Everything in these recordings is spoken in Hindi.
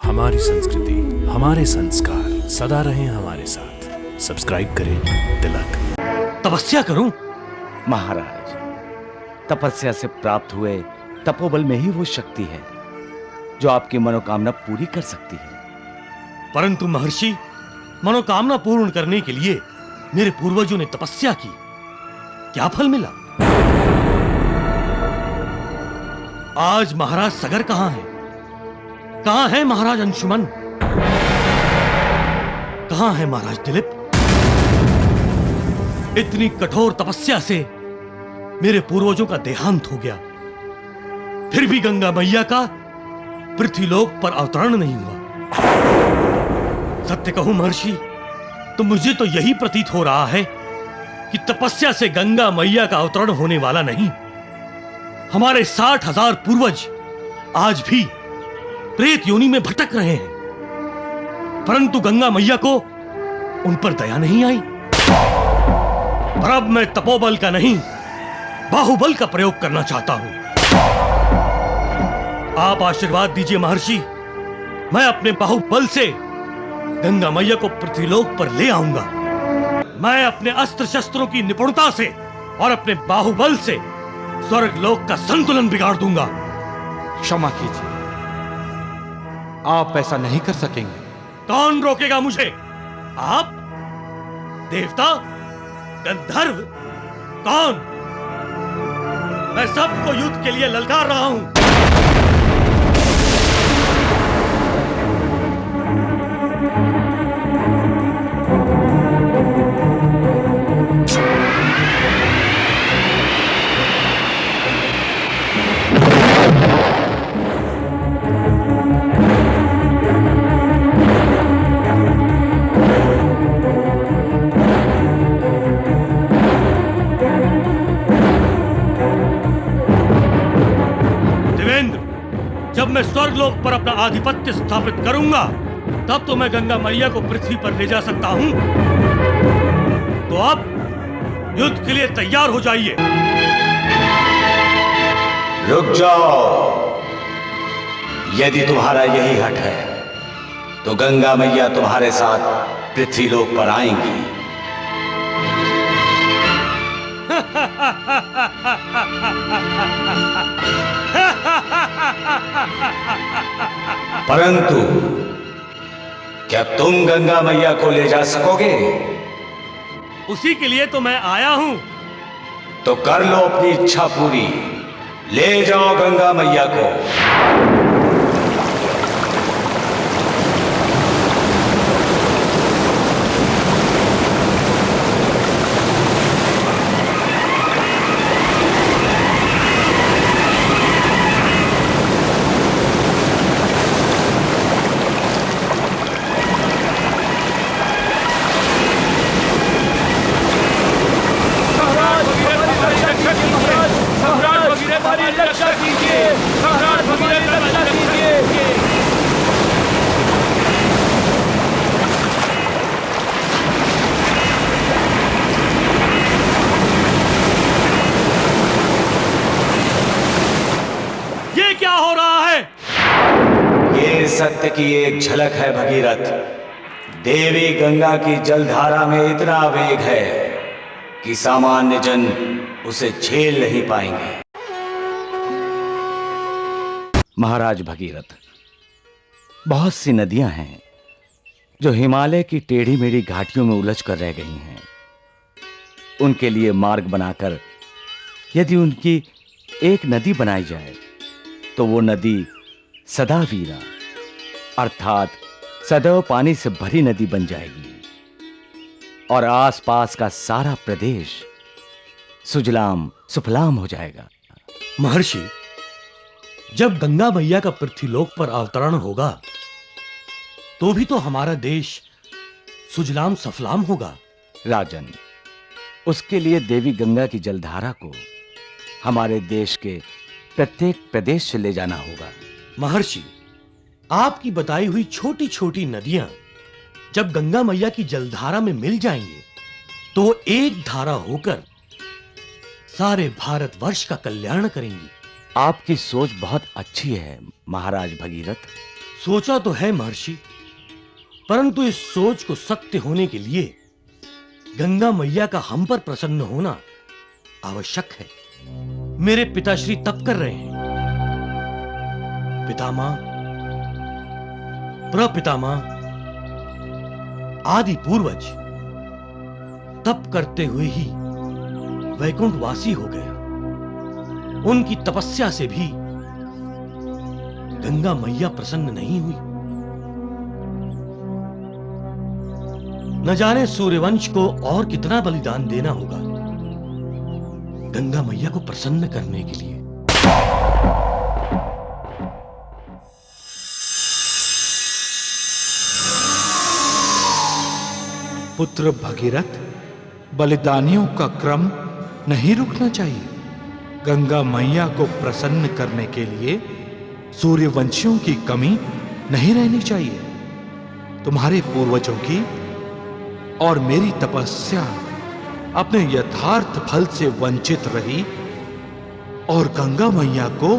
हमारी संस्कृति, हमारे संस्कार सदा रहें हमारे साथ। सब्सक्राइब करें तिलक। तपस्या करूं? महाराज, तपस्या से प्राप्त हुए तपोबल में ही वो शक्ति है जो आपकी मनोकामना पूरी कर सकती है। परंतु महर्षि, मनोकामना पूर्ण करने के लिए मेरे पूर्वजों ने तपस्या की, क्या फल मिला? आज महाराज सगर कहां है? कहां है महाराज अंशुमन? कहां है महाराज दिलीप? इतनी कठोर तपस्या से मेरे पूर्वजों का देहांत हो गया, फिर भी गंगा मैया का पृथ्वीलोक पर अवतरण नहीं हुआ। सत्य कहूं महर्षि, तो मुझे तो यही प्रतीत हो रहा है कि तपस्या से गंगा मैया का अवतरण होने वाला नहीं। हमारे 60,000 पूर्वज आज भी प्रेत योनि में भटक रहे हैं, परंतु गंगा मैया को उन पर दया नहीं आई। पर अब मैं तपोबल का नहीं, बाहुबल का प्रयोग करना चाहता हूं। आप आशीर्वाद दीजिए महर्षि, मैं अपने बाहुबल से गंगा मैया को पृथ्वीलोक पर ले आऊंगा। मैं अपने अस्त्र शस्त्रों की निपुणता से और अपने बाहुबल से स्वर्गलोक का संतुलन बिगाड़ दूंगा। क्षमा कीजिए, आप ऐसा नहीं कर सकेंगे। कौन रोकेगा मुझे? आप? देवता? गंधर्व? कौन? मैं सबको युद्ध के लिए ललकार रहा हूं। जब मैं स्वर्गलोक पर अपना आधिपत्य स्थापित करूंगा, तब तो मैं गंगा मैया को पृथ्वी पर ले जा सकता हूं। तो अब युद्ध के लिए तैयार हो जाइए। रुक जाओ। यदि तुम्हारा यही हठ है तो गंगा मैया तुम्हारे साथ पृथ्वीलोक पर आएंगी। परंतु क्या तुम गंगा मैया को ले जा सकोगे? उसी के लिए तो मैं आया हूं। तो कर लो अपनी इच्छा पूरी, ले जाओ गंगा मैया को। सत्य की एक झलक है भगीरथ। देवी गंगा की जलधारा में इतना वेग है कि सामान्य जन उसे झेल नहीं पाएंगे। महाराज भगीरथ, बहुत सी नदियां हैं जो हिमालय की टेढ़ी मेढ़ी घाटियों में उलझ कर रह गई हैं। उनके लिए मार्ग बनाकर यदि उनकी एक नदी बनाई जाए तो वो नदी सदावीरा अर्थात सदैव पानी से भरी नदी बन जाएगी और आसपास का सारा प्रदेश सुजलाम सुफलाम हो जाएगा। महर्षि, जब गंगा मैया का पृथ्वीलोक पर अवतरण होगा तो भी तो हमारा देश सुजलाम सफलाम होगा। राजन, उसके लिए देवी गंगा की जलधारा को हमारे देश के प्रत्येक प्रदेश से ले जाना होगा। महर्षि, आपकी बताई हुई छोटी छोटी नदियां जब गंगा मैया की जलधारा में मिल जाएंगे तो वो एक धारा होकर सारे भारतवर्ष का कल्याण करेंगी। आपकी सोच बहुत अच्छी है महाराज भगीरथ। सोचा तो है महर्षि, परंतु इस सोच को सत्य होने के लिए गंगा मैया का हम पर प्रसन्न होना आवश्यक है। मेरे पिताश्री तप कर रहे हैं। पितामह, प्रपितामह, आदि पूर्वज तप करते हुए ही वैकुंठवासी हो गए। उनकी तपस्या से भी गंगा मैया प्रसन्न नहीं हुई। न जाने सूर्यवंश को और कितना बलिदान देना होगा गंगा मैया को प्रसन्न करने के लिए। पुत्र भगीरथ, बलिदानियों का क्रम नहीं रुकना चाहिए। गंगा मैया को प्रसन्न करने के लिए सूर्यवंशियों की कमी नहीं रहनी चाहिए। तुम्हारे पूर्वजों की और मेरी तपस्या अपने यथार्थ फल से वंचित रही और गंगा मैया को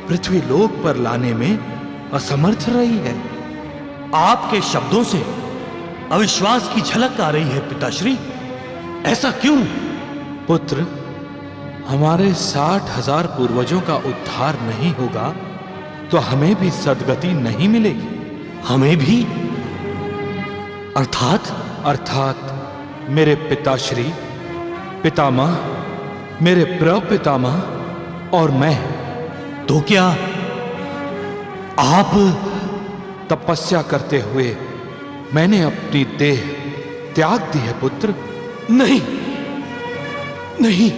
पृथ्वी लोक पर लाने में असमर्थ रही है। आपके शब्दों से अविश्वास की झलक आ रही है पिताश्री। ऐसा क्यों? पुत्र, हमारे 60,000 पूर्वजों का उद्धार नहीं होगा तो हमें भी सद्गति नहीं मिलेगी। हमें भी? अर्थात मेरे पिताश्री, पितामह, मेरे प्रपितामह और मैं। तो क्या आप? तपस्या करते हुए मैंने अपनी देह त्याग दी है पुत्र। नहीं, नहीं।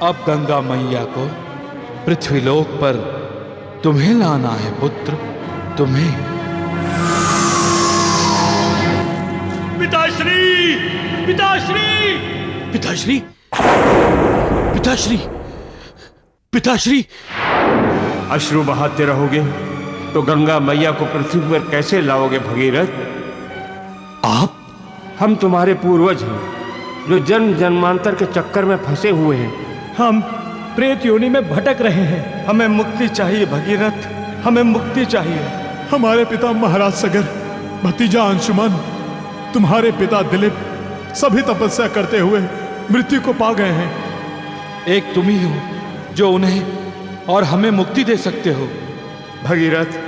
अब गंगा मैया को पृथ्वीलोक पर तुम्हें लाना है पुत्र, तुम्हें। पिताश्री! पिताश्री! पिताश्री! पिताश्री! पिताश्री! अश्रु बहाते रहोगे तो गंगा मैया को पृथ्वी पर कैसे लाओगे भगीरथ? आप? हम तुम्हारे पूर्वज हैं जो जन्म जन्मांतर के चक्कर में फंसे हुए हैं। हम प्रेत योनि में भटक रहे हैं। हमें मुक्ति चाहिए भगीरथ, हमें मुक्ति चाहिए। हमारे पिता महाराज सगर, भतीजा अंशुमन, तुम्हारे पिता दिलीप सभी तपस्या करते हुए मृत्यु को पा गए हैं। एक तुम ही हो जो उन्हें और हमें मुक्ति दे सकते हो। भगीरथ,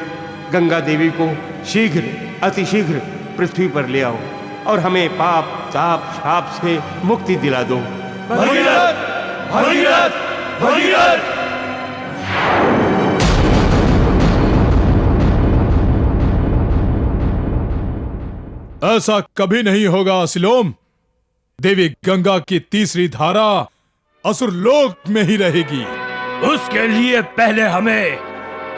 गंगा देवी को शीघ्र, अतिशीघ्र पृथ्वी पर ले आओ और हमें पाप, ताप, शाप से मुक्ति दिला दो। भगीरथ! भगीरथ! भगीरथ! ऐसा कभी नहीं होगा सिलोम। देवी गंगा की तीसरी धारा असुर लोक में ही रहेगी। उसके लिए पहले हमें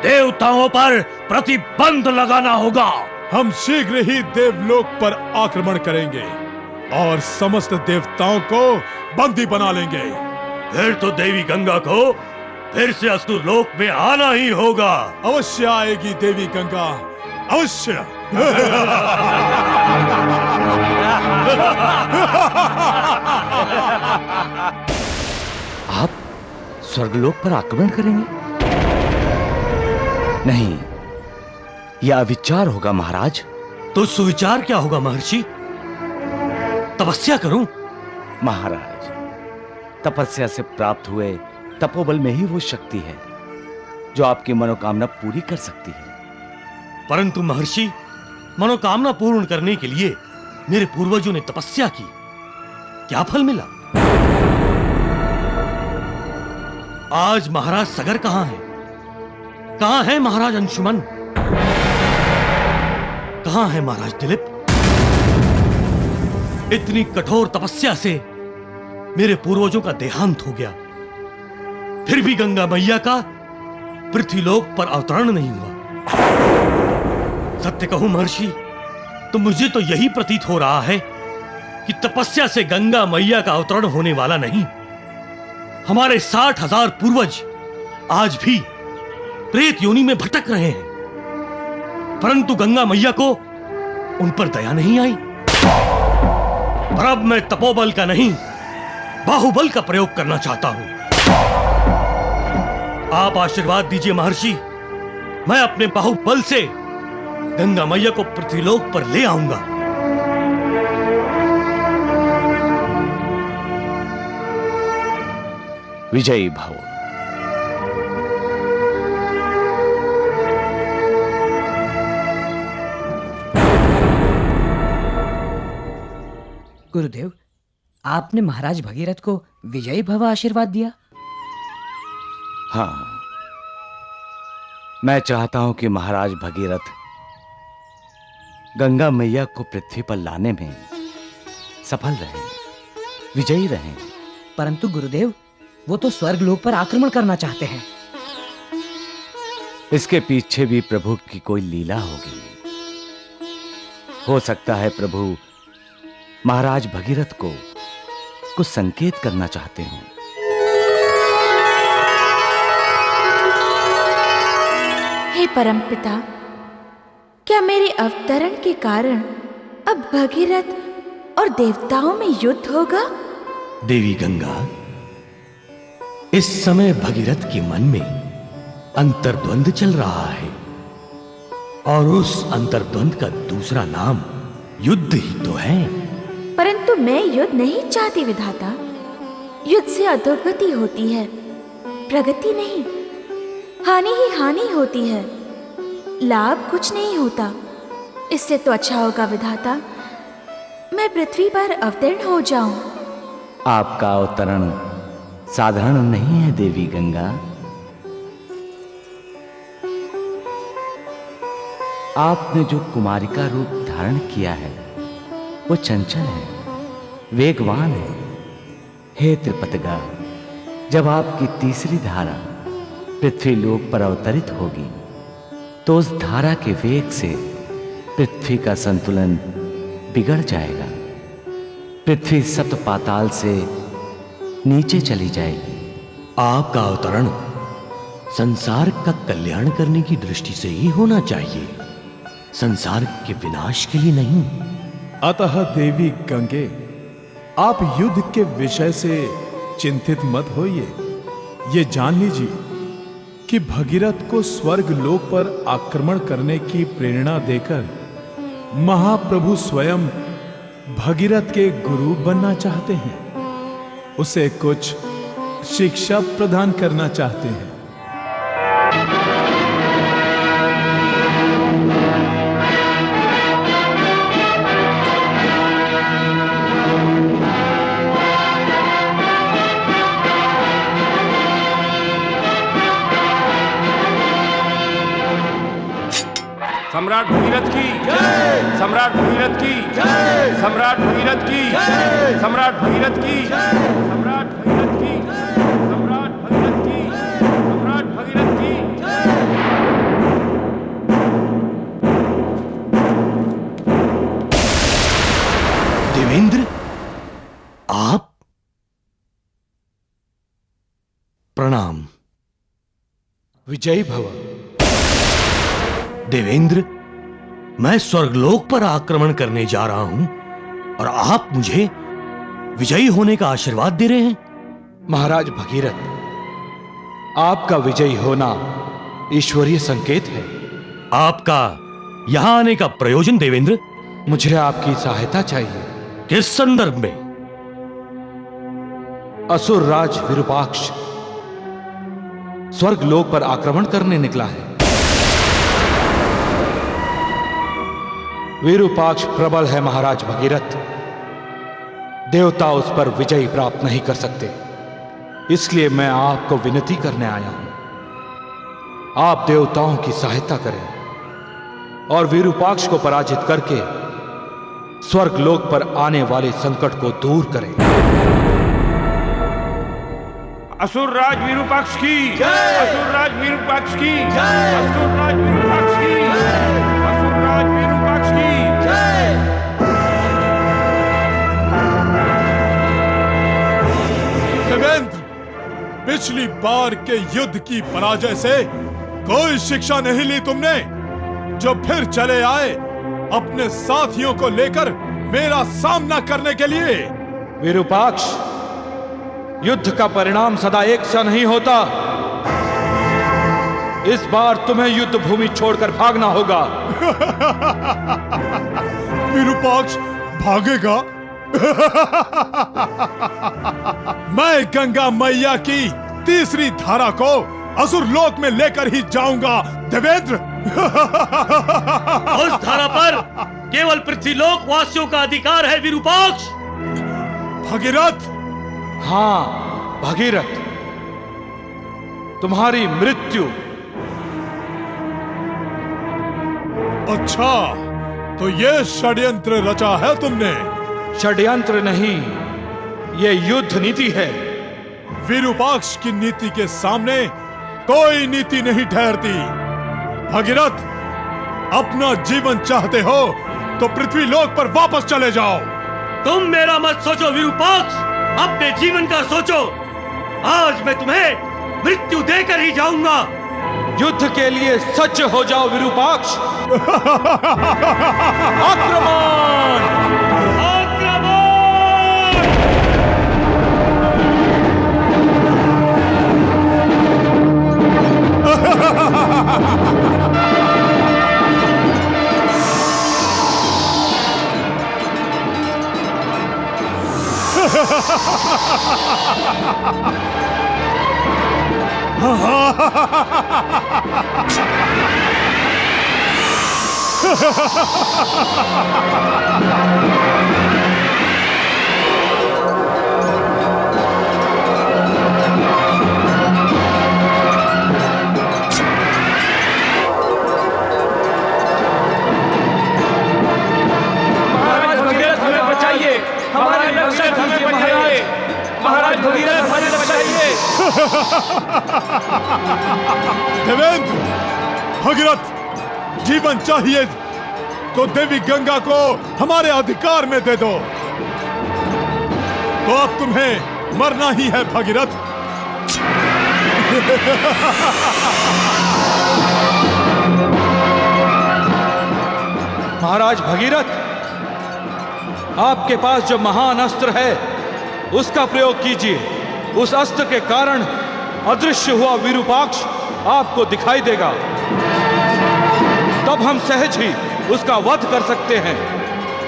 देवताओं पर प्रतिबंध लगाना होगा। हम शीघ्र ही देवलोक पर आक्रमण करेंगे और समस्त देवताओं को बंदी बना लेंगे। फिर तो देवी गंगा को फिर से असुर लोक में आना ही होगा। अवश्य आएगी देवी गंगा, अवश्य। आप स्वर्गलोक पर आक्रमण करेंगे? नहीं, यह अविचार होगा महाराज। तो सुविचार क्या होगा महर्षि? तपस्या करूं? महाराज, तपस्या से प्राप्त हुए तपोबल में ही वो शक्ति है जो आपकी मनोकामना पूरी कर सकती है। परंतु महर्षि, मनोकामना पूर्ण करने के लिए मेरे पूर्वजों ने तपस्या की, क्या फल मिला? आज महाराज सगर कहां है? कहां है महाराज अंशुमन? कहां है महाराज दिलीप? इतनी कठोर तपस्या से मेरे पूर्वजों का देहांत हो गया, फिर भी गंगा मैया का पृथ्वीलोक पर अवतरण नहीं हुआ। सत्य कहूं महर्षि, तो मुझे तो यही प्रतीत हो रहा है कि तपस्या से गंगा मैया का अवतरण होने वाला नहीं। हमारे 60,000 पूर्वज आज भी प्रेत योनि में भटक रहे हैं, परंतु गंगा मैया को उन पर दया नहीं आई। पर अब मैं तपोबल का नहीं, बाहुबल का प्रयोग करना चाहता हूं। आप आशीर्वाद दीजिए महर्षि मैं अपने बाहुबल से गंगा मैया को पृथ्वीलोक पर ले आऊंगा। विजयी भव। गुरुदेव, आपने महाराज भगीरथ को विजयी भव आशीर्वाद दिया। हाँ, मैं चाहता हूं कि महाराज भगीरथ गंगा मैया को पृथ्वी पर लाने में सफल रहें, विजयी रहें। परंतु गुरुदेव, वो तो स्वर्ग लोक पर आक्रमण करना चाहते हैं। इसके पीछे भी प्रभु की कोई लीला होगी। हो सकता है प्रभु महाराज भगीरथ को कुछ संकेत करना चाहते हो। हे परमपिता, क्या मेरे अवतरण के कारण अब भगीरथ और देवताओं में युद्ध होगा? देवी गंगा, इस समय भगीरथ के मन में अंतर्द्वंद चल रहा है, और उस अंतर्द्वंद का दूसरा नाम युद्ध ही तो है। परंतु मैं युद्ध नहीं चाहती विधाता। युद्ध से अधोगति होती है, प्रगति नहीं। हानि ही हानि होती है, लाभ कुछ नहीं होता। इससे तो अच्छा होगा विधाता, मैं पृथ्वी पर अवतरण हो जाऊं। आपका अवतरण साधारण नहीं है देवी गंगा। आपने जो कुमारिका रूप धारण किया है वो चंचल है, वेगवान है। हे त्रिपतगा, जब आपकी तीसरी धारा पृथ्वी लोक पर अवतरित होगी तो उस धारा के वेग से पृथ्वी का संतुलन बिगड़ जाएगा। पृथ्वी सप्त पाताल से नीचे चली जाएगी। आपका अवतरण संसार का कल्याण करने की दृष्टि से ही होना चाहिए, संसार के विनाश के लिए नहीं। अतः देवी गंगे, आप युद्ध के विषय से चिंतित मत होइए। ये जान लीजिए कि भगीरथ को स्वर्ग लोक पर आक्रमण करने की प्रेरणा देकर महाप्रभु स्वयं भगीरथ के गुरु बनना चाहते हैं, उसे कुछ शिक्षा प्रदान करना चाहते हैं। सम्राट भगीरथ की जय, सम्राट भगीरथ की जय, सम्राट भगीरथ की जय, सम्राट भगीरथ की जय, सम्राट भगीरथ की जय, सम्राट भगीरथ की जय, सम्राट भगीरथ की जय। देवेंद्र, आप? प्रणाम। विजयी भव। देवेंद्र, मैं स्वर्गलोक पर आक्रमण करने जा रहा हूं और आप मुझे विजयी होने का आशीर्वाद दे रहे हैं। महाराज भगीरथ, आपका विजयी होना ईश्वरीय संकेत है। आपका यहां आने का प्रयोजन देवेंद्र? मुझे आपकी सहायता चाहिए। किस संदर्भ में? असुर राज विरूपाक्ष स्वर्ग लोक पर आक्रमण करने निकला है। विरूपाक्ष प्रबल है महाराज भगीरथ, देवता उस पर विजय प्राप्त नहीं कर सकते। इसलिए मैं आपको विनती करने आया हूं, आप देवताओं की सहायता करें और विरूपाक्ष को पराजित करके स्वर्ग लोक पर आने वाले संकट को दूर करें। असुर राज विरूपाक्ष की जय, असुर राज विरूपाक्ष की जय, असुर राज विरूपाक्ष की जय, असुर राज विरूपाक्ष की जय। देवेंद्र, पिछली बार के युद्ध की पराजय से कोई शिक्षा नहीं ली तुमने, जो फिर चले आए अपने साथियों को लेकर मेरा सामना करने के लिए। विरूपाक्ष, युद्ध का परिणाम सदा एक सा नहीं होता। इस बार तुम्हें युद्ध भूमि छोड़कर भागना होगा। विरूपाक्ष भागेगा? मैं गंगा मैया की तीसरी धारा को असुर लोक में लेकर ही जाऊंगा देवेंद्र। उस धारा पर केवल पृथ्वीलोक वासियों का अधिकार है विरूपाक्ष। भगीरथ। हाँ भगीरथ, तुम्हारी मृत्यु। अच्छा, तो ये षड्यंत्र रचा है तुमने? षड्यंत्र नहीं, ये युद्ध नीति है। विरूपाक्ष की नीति के सामने कोई नीति नहीं ठहरती। भगीरथ, अपना जीवन चाहते हो तो पृथ्वी लोक पर वापस चले जाओ। तुम मेरा मत सोचो विरूपाक्ष, अपने जीवन का सोचो। आज मैं तुम्हें मृत्यु देकर ही जाऊंगा। युद्ध के लिए सज्ज हो जाओ विरूपाक्ष। आक्रमण! देवेंद्र, भगीरथ, जीवन चाहिए तो देवी गंगा को हमारे अधिकार में दे दो। तो अब तुम्हें मरना ही है भगीरथ। महाराज भगीरथ, आपके पास जो महान अस्त्र है उसका प्रयोग कीजिए। उस अस्त्र के कारण अदृश्य हुआ विरूपाक्ष आपको दिखाई देगा। तब हम सहज ही उसका वध कर सकते हैं।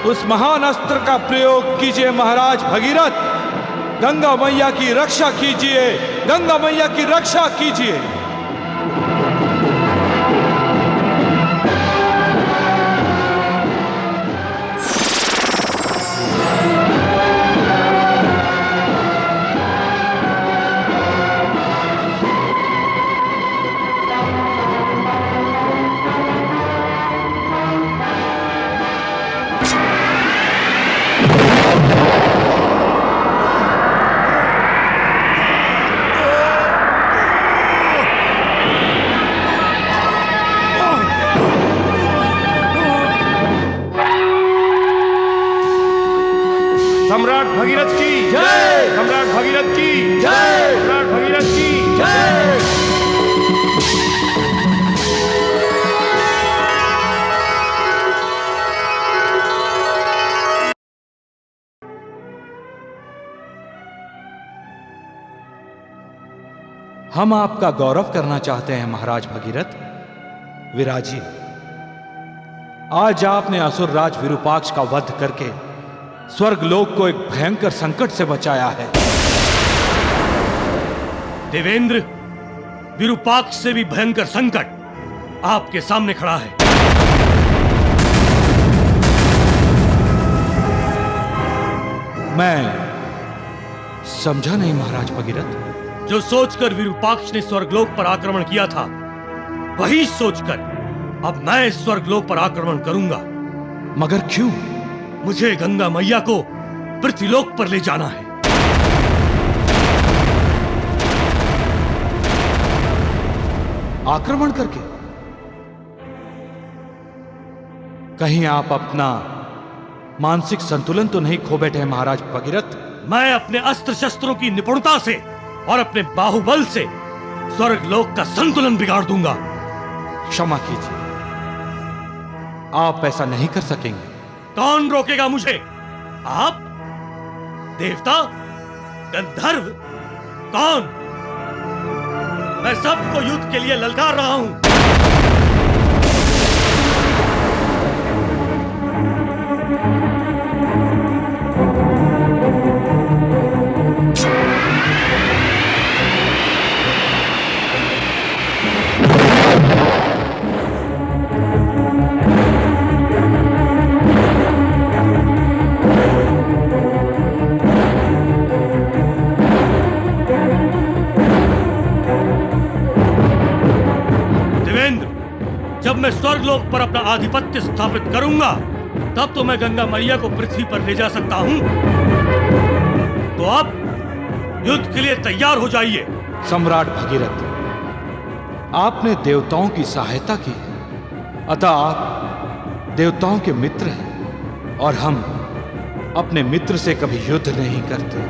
उस महान अस्त्र का प्रयोग कीजिए महाराज भगीरथ। गंगा मैया की रक्षा कीजिए, गंगा मैया की रक्षा कीजिए। सम्राट भगीरथ की जय, सम्राट भगीरथ की जय, सम्राट भगीरथ की जय। हम आपका गौरव करना चाहते हैं महाराज भगीरथ। विराजिए। आज आपने असुरराज विरूपाक्ष का वध करके स्वर्गलोक को एक भयंकर संकट से बचाया है। देवेंद्र, विरूपाक्ष से भी भयंकर संकट आपके सामने खड़ा है। मैं समझा नहीं महाराज भगीरथ। जो सोचकर विरूपाक्ष ने स्वर्गलोक पर आक्रमण किया था, वही सोचकर अब मैं स्वर्गलोक पर आक्रमण करूंगा। मगर क्यों? मुझे गंगा मैया को पृथ्वीलोक पर ले जाना है। आक्रमण करके? कहीं आप अपना मानसिक संतुलन तो नहीं खो बैठे हैं महाराज भगीरथ? मैं अपने अस्त्र शस्त्रों की निपुणता से और अपने बाहुबल से स्वर्गलोक का संतुलन बिगाड़ दूंगा। क्षमा कीजिए, आप ऐसा नहीं कर सकेंगे। कौन रोकेगा मुझे? आप? देवता? गंधर्व? कौन? मैं सबको युद्ध के लिए ललकार रहा हूं। जब मैं स्वर्गलोक पर अपना आधिपत्य स्थापित करूंगा, तब तो मैं गंगा मैया को पृथ्वी पर ले जा सकता हूं। तो अब युद्ध के लिए तैयार हो जाइए। सम्राट भगीरथ, आपने देवताओं की सहायता की है, अतः आप देवताओं के मित्र हैं और हम अपने मित्र से कभी युद्ध नहीं करते।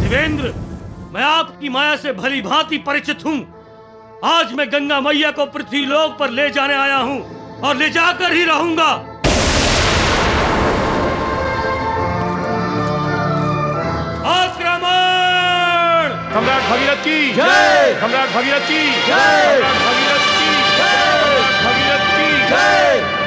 देवेंद्र, मैं आपकी माया से भली भांति परिचित हूं। आज मैं गंगा मैया को पृथ्वी लोक पर ले जाने आया हूं और ले जाकर ही रहूंगा। आक्रमण! सम्राट भगीरथ की जय! सम्राट भगीरथ की जय! सम्राट भगीरथ की जय! सम्राट भगीरथ की जय!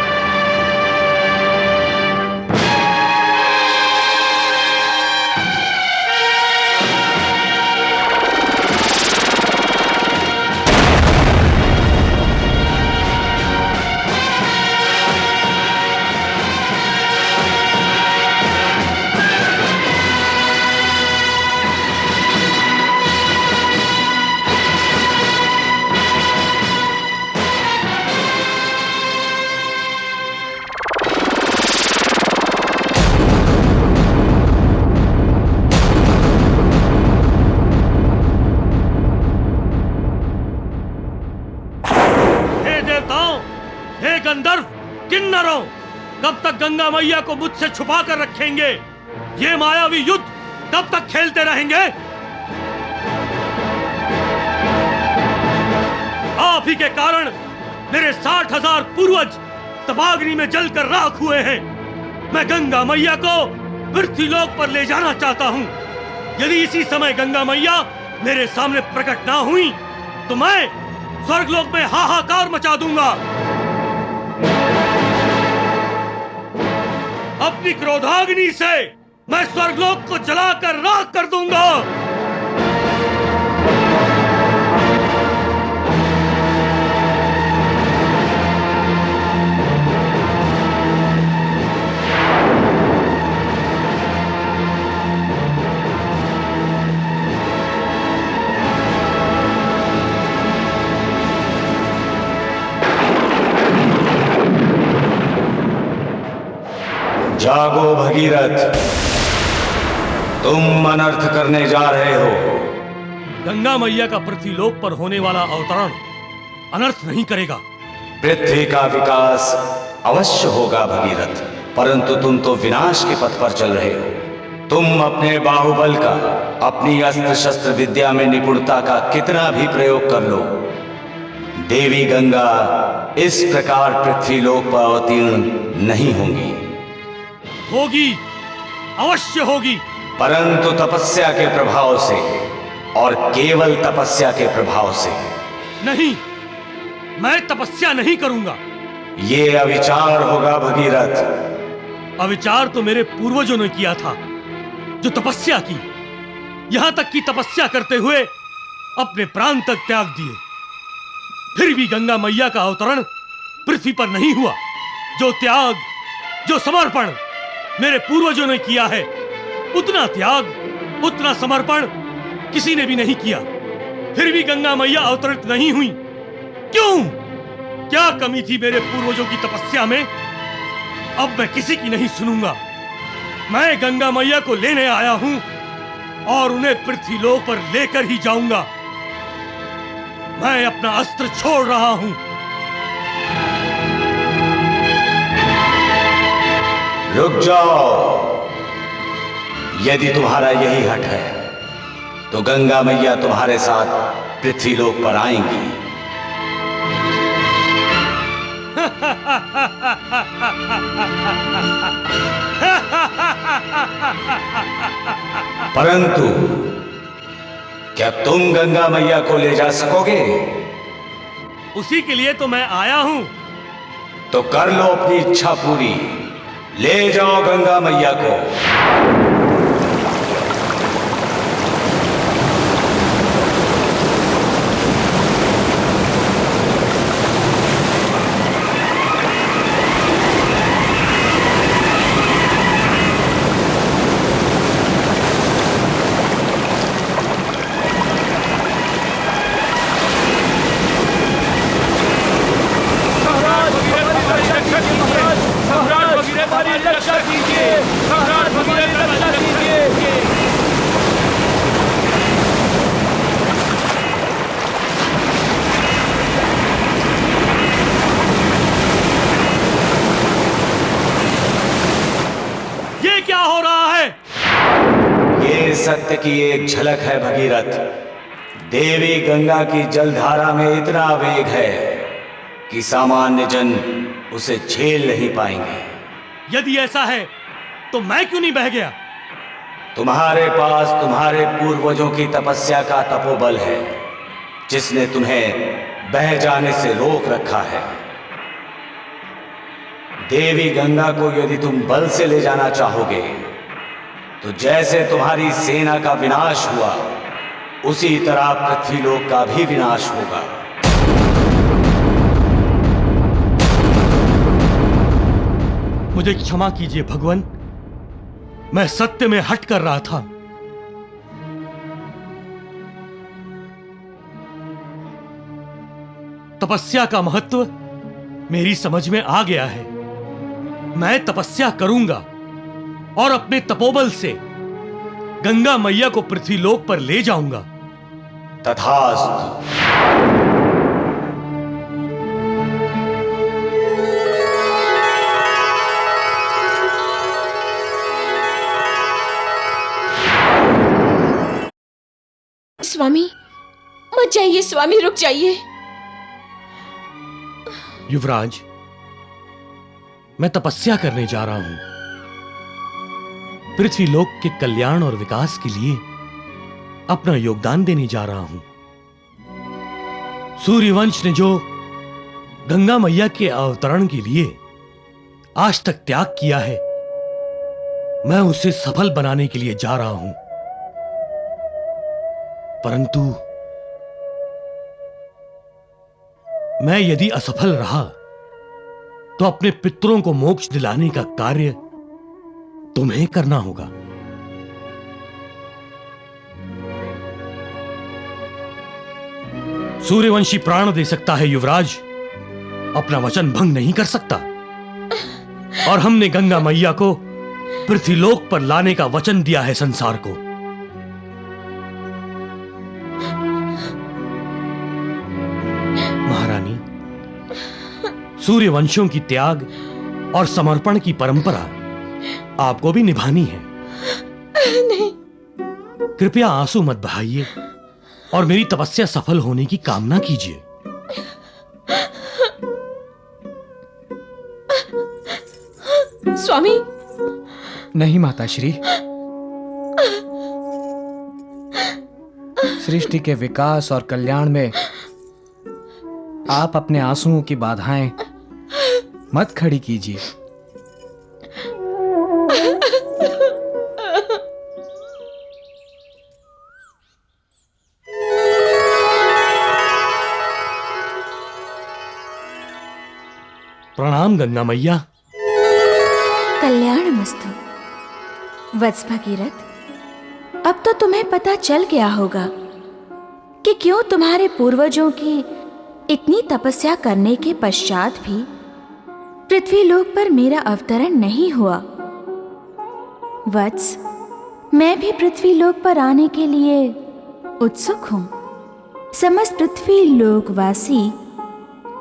किन्नरों, कब तक गंगा मैया को मुझसे छुपा कर रखेंगे? ये मायावी युद्ध कब तक खेलते रहेंगे? आप ही के कारण मेरे 60,000 पूर्वज तबाग्नि में जलकर राख हुए हैं। मैं गंगा मैया को पृथ्वीलोक पर ले जाना चाहता हूं। यदि इसी समय गंगा मैया मेरे सामने प्रकट ना हुई, तो मैं स्वर्गलोक में हाहाकार मचा दूंगा। अपनी क्रोधाग्नि से मैं स्वर्गलोक को जलाकर राख कर दूंगा। जागो भगीरथ, तुम अनर्थ करने जा रहे हो। गंगा मैया का पृथ्वीलोक पर होने वाला अवतरण अनर्थ नहीं करेगा। पृथ्वी का विकास अवश्य होगा भगीरथ, परंतु तुम तो विनाश के पथ पर चल रहे हो। तुम अपने बाहुबल का, अपनी अस्त्र शस्त्र विद्या में निपुणता का कितना भी प्रयोग कर लो, देवी गंगा इस प्रकार पृथ्वीलोक पर अवतीर्ण नहीं होंगी। होगी, अवश्य होगी, परंतु तपस्या के प्रभाव से, और केवल तपस्या के प्रभाव से। नहीं, मैं तपस्या नहीं करूंगा। ये अविचार होगा भगीरथ। अविचार तो मेरे पूर्वजों ने किया था, जो तपस्या की, यहां तक कि तपस्या करते हुए अपने प्राण तक त्याग दिए। फिर भी गंगा मैया का अवतरण पृथ्वी पर नहीं हुआ। जो त्याग, जो समर्पण मेरे पूर्वजों ने किया है, उतना त्याग, उतना समर्पण किसी ने भी नहीं किया। फिर भी गंगा मैया अवतरित नहीं हुई। क्यों? क्या कमी थी मेरे पूर्वजों की तपस्या में? अब मैं किसी की नहीं सुनूंगा। मैं गंगा मैया को लेने आया हूं और उन्हें पृथ्वीलोक पर लेकर ही जाऊंगा। मैं अपना अस्त्र छोड़ रहा हूं। रुक जाओ। यदि तुम्हारा यही हठ है, तो गंगा मैया तुम्हारे साथ पृथ्वीलोक पर आएंगी। परंतु क्या तुम गंगा मैया को ले जा सकोगे? उसी के लिए तो मैं आया हूं। तो कर लो अपनी इच्छा पूरी, ले जाओ गंगा मैया को। सत्य की एक झलक है भगीरथ। देवी गंगा की जलधारा में इतना वेग है कि सामान्य जन उसे झेल नहीं पाएंगे। यदि ऐसा है तो मैं क्यों नहीं बह गया? तुम्हारे पास तुम्हारे पूर्वजों की तपस्या का तपोबल है, जिसने तुम्हें बह जाने से रोक रखा है। देवी गंगा को यदि तुम बल से ले जाना चाहोगे तो जैसे तुम्हारी सेना का विनाश हुआ, उसी तरह पृथ्वीलोक का भी विनाश होगा। मुझे क्षमा कीजिए भगवान, मैं सत्य में हट कर रहा था। तपस्या का महत्व मेरी समझ में आ गया है। मैं तपस्या करूंगा और अपने तपोबल से गंगा मैया को पृथ्वीलोक पर ले जाऊंगा। तथास्तु। स्वामी मत जाइए, स्वामी रुक जाइए। युवराज, मैं तपस्या करने जा रहा हूं। पृथ्वीलोक के कल्याण और विकास के लिए अपना योगदान देने जा रहा हूं। सूर्यवंश ने जो गंगा मैया के अवतरण के लिए आज तक त्याग किया है, मैं उसे सफल बनाने के लिए जा रहा हूं। परंतु मैं यदि असफल रहा तो अपने पितरों को मोक्ष दिलाने का कार्य तुम्हें करना होगा। सूर्यवंशी प्राण दे सकता है युवराज, अपना वचन भंग नहीं कर सकता। और हमने गंगा मैया को पृथ्वीलोक पर लाने का वचन दिया है संसार को। महारानी, सूर्यवंशियों की त्याग और समर्पण की परंपरा आपको भी निभानी है। नहीं। कृपया आंसू मत बहाइए और मेरी तपस्या सफल होने की कामना कीजिए। स्वामी। नहीं माताश्री, सृष्टि के विकास और कल्याण में आप अपने आंसुओं की बाधाएं मत खड़ी कीजिए। प्रणाम गंगा मैया। कल्याणमस्तु। वत्स भगीरथ, अब तो तुम्हें पता चल गया होगा कि क्यों तुम्हारे पूर्वजों की इतनी तपस्या करने के पश्चात भी पृथ्वीलोक पर मेरा अवतरण नहीं हुआ। वत्स, मैं भी पृथ्वीलोक पर आने के लिए उत्सुक हूं। समस्त पृथ्वीलोकवासी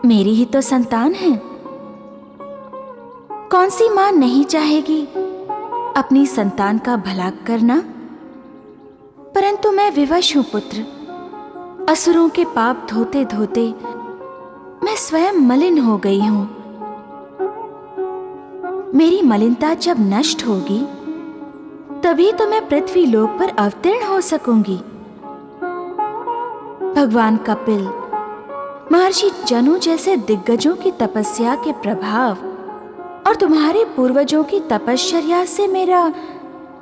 मेरी ही तो संतान हैं। कौन सी मां नहीं चाहेगी अपनी संतान का भला करना? परंतु मैं विवश हूं पुत्र, असुरों के पाप धोते धोते मैं स्वयं मलिन हो गई हूं। मेरी मलिनता जब नष्ट होगी तभी तो मैं पृथ्वी लोक पर अवतीर्ण हो सकूंगी। भगवान कपिल, महर्षि जनु जैसे दिग्गजों की तपस्या के प्रभाव और तुम्हारे पूर्वजों की तपश्चर्या से मेरा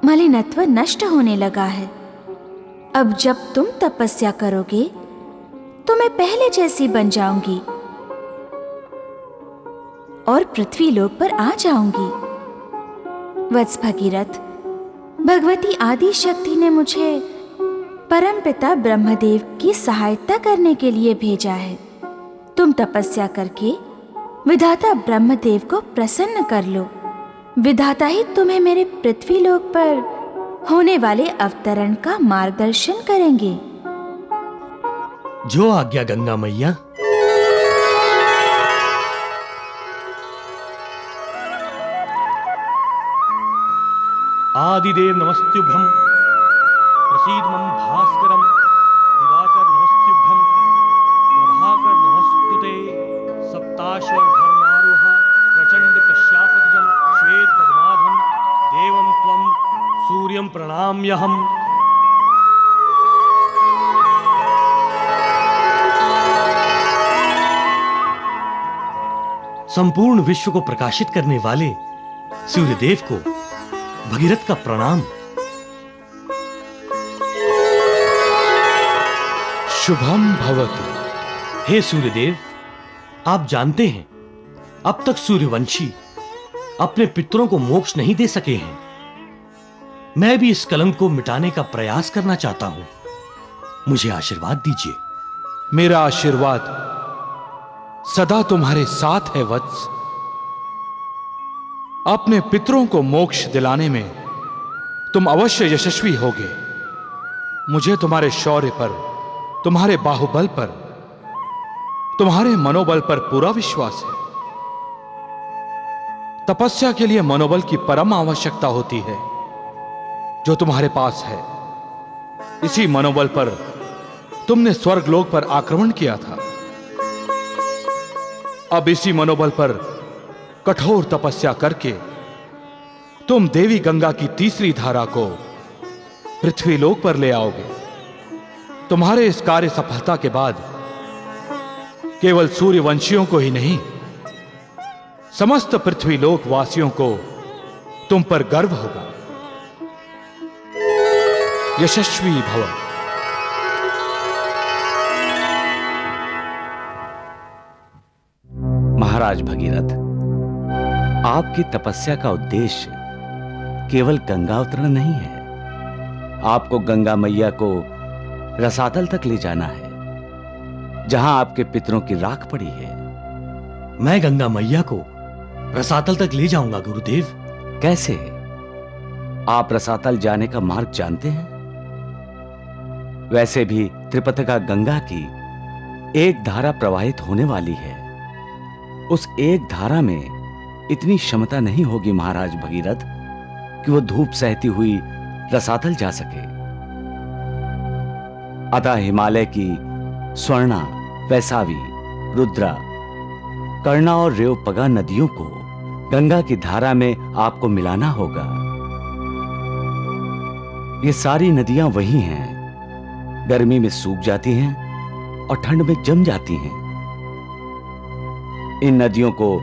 मलिनत्व नष्ट होने लगा है। अब जब तुम तपस्या करोगे तो मैं पहले जैसी बन जाऊंगी और पृथ्वी लोक पर आ जाऊंगी। वत्स भगीरथ, भगवती आदि शक्ति ने मुझे परमपिता ब्रह्मदेव की सहायता करने के लिए भेजा है। तुम तपस्या करके विधाता ब्रह्मदेव को प्रसन्न कर लो। विधाता ही तुम्हें मेरे पृथ्वी लोक पर होने वाले अवतरण का मार्गदर्शन करेंगे। जो आज्ञा गंगा मैया। आदिदेव नमस्त्युभ्यं, प्रसीद मम भास्करम, दिवाकर नमस्त्युभ्यं, प्रभाकर नमस्तुते, सप्ताश्वर धर्मारोह, प्रचंड कश्यापतजं, श्वेत पद्माधं, देवं त्वं सूर्यं प्रणाम्यहम्। संपूर्ण विश्व को प्रकाशित करने वाले सूर्यदेव को भगीरथ का प्रणाम। शुभम भवतु। हे सूर्यदेव, आप जानते हैं अब तक सूर्यवंशी अपने पितरों को मोक्ष नहीं दे सके हैं। मैं भी इस कलंक को मिटाने का प्रयास करना चाहता हूं। मुझे आशीर्वाद दीजिए। मेरा आशीर्वाद सदा तुम्हारे साथ है वत्स। अपने पितरों को मोक्ष दिलाने में तुम अवश्य यशस्वी होगे। मुझे तुम्हारे शौर्य पर, तुम्हारे बाहुबल पर, तुम्हारे मनोबल पर पूरा विश्वास है। तपस्या के लिए मनोबल की परम आवश्यकता होती है, जो तुम्हारे पास है। इसी मनोबल पर तुमने स्वर्गलोक पर आक्रमण किया था। अब इसी मनोबल पर कठोर तपस्या करके तुम देवी गंगा की तीसरी धारा को पृथ्वीलोक पर ले आओगे। तुम्हारे इस कार्य सफलता के बाद केवल सूर्यवंशियों को ही नहीं, समस्त पृथ्वीलोक वासियों को तुम पर गर्व होगा। यशस्वी भव। महाराज भगीरथ, आपकी तपस्या का उद्देश्य केवल गंगा अवतरण नहीं है। आपको गंगा मैया को रसातल तक ले जाना है, जहां आपके पितरों की राख पड़ी है। मैं गंगा मैया को रसातल तक ले जाऊंगा गुरुदेव। कैसे? आप रसातल जाने का मार्ग जानते हैं? वैसे भी त्रिपथका गंगा की एक धारा प्रवाहित होने वाली है। उस एक धारा में इतनी क्षमता नहीं होगी महाराज भगीरथ कि वो धूप सहती हुई रसातल जा सके। अतः हिमालय की स्वर्णा, वैसावी, रुद्रा, कर्णा और रेवपगा नदियों को गंगा की धारा में आपको मिलाना होगा। ये सारी नदियां वही हैं, गर्मी में सूख जाती हैं और ठंड में जम जाती हैं। इन नदियों को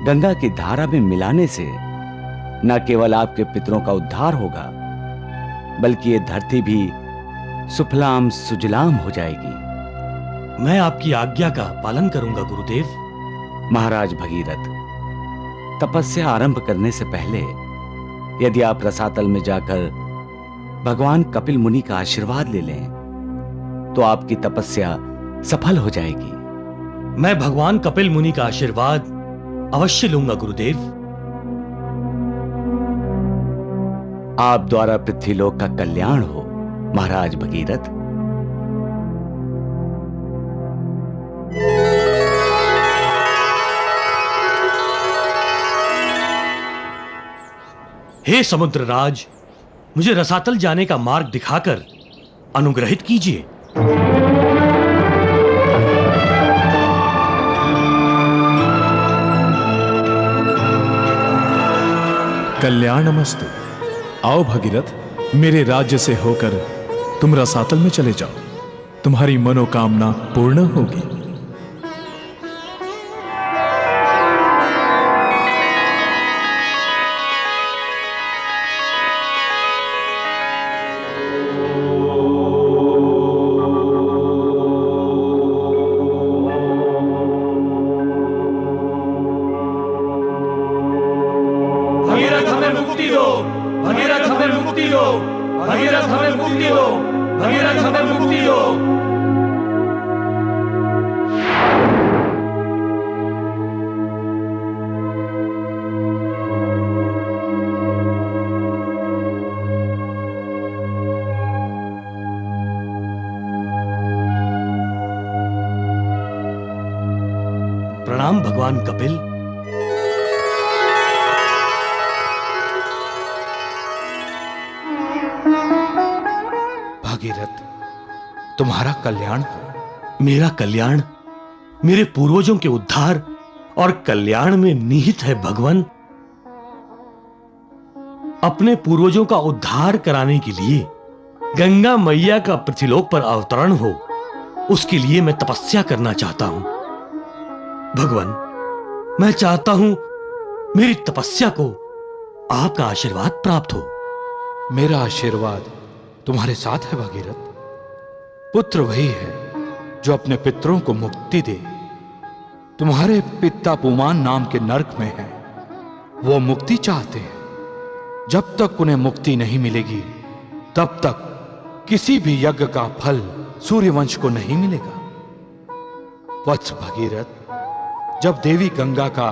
गंगा की धारा में मिलाने से न केवल आपके पितरों का उद्धार होगा, बल्कि ये धरती भी सुफलाम सुजलाम हो जाएगी। मैं आपकी आज्ञा का पालन करूंगा गुरुदेव। महाराज भगीरथ, तपस्या आरंभ करने से पहले यदि आप रसातल में जाकर भगवान कपिल मुनि का आशीर्वाद ले लें तो आपकी तपस्या सफल हो जाएगी। मैं भगवान कपिल मुनि का आशीर्वाद अवश्य लूंगा गुरुदेव। आप द्वारा पृथ्वीलोक का कल्याण हो महाराज भगीरथ। हे समुद्रराज, मुझे रसातल जाने का मार्ग दिखाकर अनुग्रहित कीजिए। कल्याणमस्तु। आओ भगीरथ, मेरे राज्य से होकर तुम रसातल में चले जाओ, तुम्हारी मनोकामना पूर्ण होगी। भगीरथ हमें मुक्ति दो, भगीरथ हमें मुक्ति दो, भगीरथ हमें मुक्ति दो, भगीरथ हमें मुक्ति दो। प्रणाम भगवान कपिल। भगीरथ, तुम्हारा कल्याण हो। मेरा कल्याण मेरे पूर्वजों के उद्धार और कल्याण में निहित है भगवान। अपने पूर्वजों का उद्धार कराने के लिए गंगा मैया का पृथ्वीलोक पर अवतरण हो, उसके लिए मैं तपस्या करना चाहता हूं। भगवान, मैं चाहता हूं मेरी तपस्या को आपका आशीर्वाद प्राप्त हो। मेरा आशीर्वाद तुम्हारे साथ है भगीरथ। पुत्र वही है जो अपने पितरों को मुक्ति दे। तुम्हारे पिता पुमान नाम के नरक में है, वो मुक्ति चाहते हैं। जब तक उन्हें मुक्ति नहीं मिलेगी तब तक किसी भी यज्ञ का फल सूर्यवंश को नहीं मिलेगा। वत्स भगीरथ, जब देवी गंगा का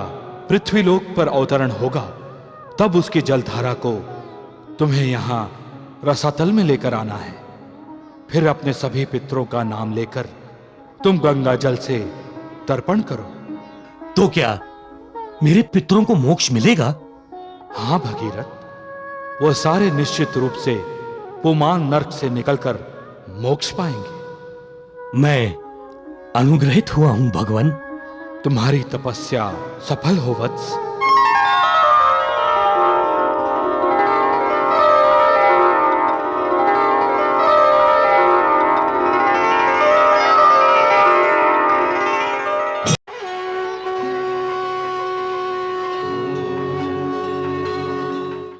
पृथ्वीलोक पर अवतरण होगा तब उसकी जलधारा को तुम्हें यहां रसातल में लेकर आना है। फिर अपने सभी पितरों का नाम लेकर तुम गंगा जल से तर्पण करो। तो क्या मेरे पितरों को मोक्ष मिलेगा? हां भगीरथ, वो सारे निश्चित रूप से पुमान नरक से निकलकर मोक्ष पाएंगे। मैं अनुग्रहित हुआ हूं भगवान। तुम्हारी तपस्या सफल हो वत्स।